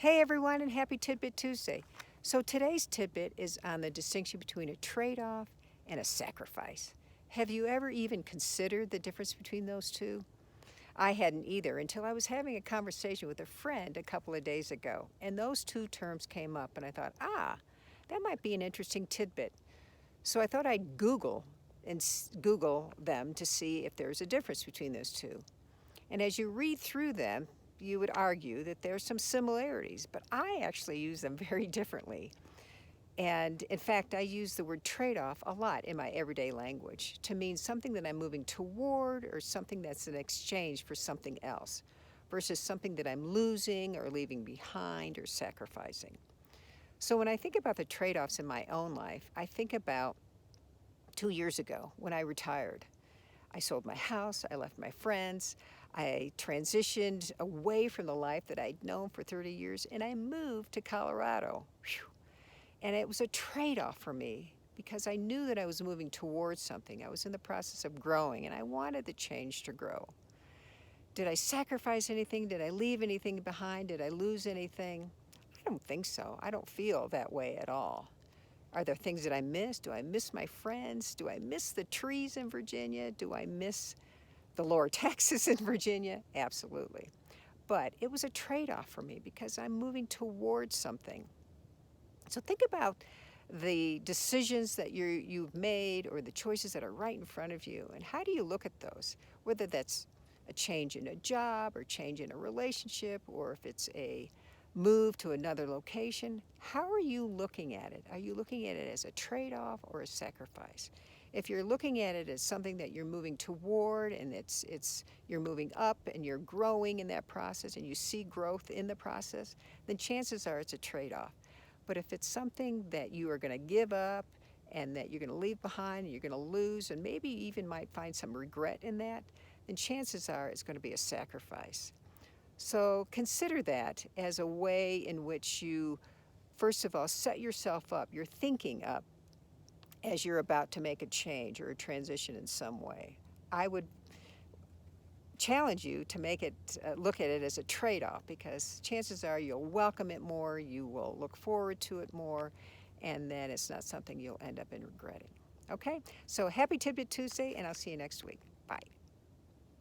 Hey everyone, and happy TidBit Tuesday. So today's tidbit is on the distinction between a trade-off and a sacrifice. Have you ever even considered the difference between those two? I hadn't either until I was having a conversation with a friend a couple of days ago, and those two terms came up, and I thought, that might be an interesting tidbit. So I thought I'd Google them to see if there's a difference between those two. And as you read through them, you would argue that there's some similarities, but I actually use them very differently. And in fact, I use the word trade-off a lot in my everyday language to mean something that I'm moving toward or something that's an exchange for something else versus something that I'm losing or leaving behind or sacrificing. So when I think about the trade-offs in my own life, I think about 2 years ago when I retired. I sold my house, I left my friends, I transitioned away from the life that I'd known for 30 years, and I moved to Colorado. Whew. And it was a trade-off for me because I knew that I was moving towards something. I was in the process of growing, and I wanted the change to grow. Did I sacrifice anything? Did I leave anything behind? Did I lose anything? I don't think so. I don't feel that way at all. Are there things that I miss? Do I miss my friends? Do I miss the trees in Virginia? Do I miss the lower Texas in Virginia? Absolutely. But it was a trade-off for me because I'm moving towards something. So think about the decisions that you've made or the choices that are right in front of you, and how do you look at those? Whether that's a change in a job or change in a relationship, or if it's a move to another location, how are you looking at it? Are you looking at it as a trade-off or a sacrifice? If you're looking at it as something that you're moving toward and you're moving up and you're growing in that process and you see growth in the process, then chances are it's a trade-off. But if it's something that you are going to give up and that you're going to leave behind and you're going to lose and maybe even might find some regret in that, then chances are it's going to be a sacrifice. So consider that as a way in which you, first of all, set yourself up, your thinking up, as you're about to make a change or a transition in some way. I would challenge you to make it look at it as a trade-off, because chances are you'll welcome it more, you will look forward to it more, and then it's not something you'll end up in regretting. Okay, so happy TidBit Tuesday, and I'll see you next week. Bye.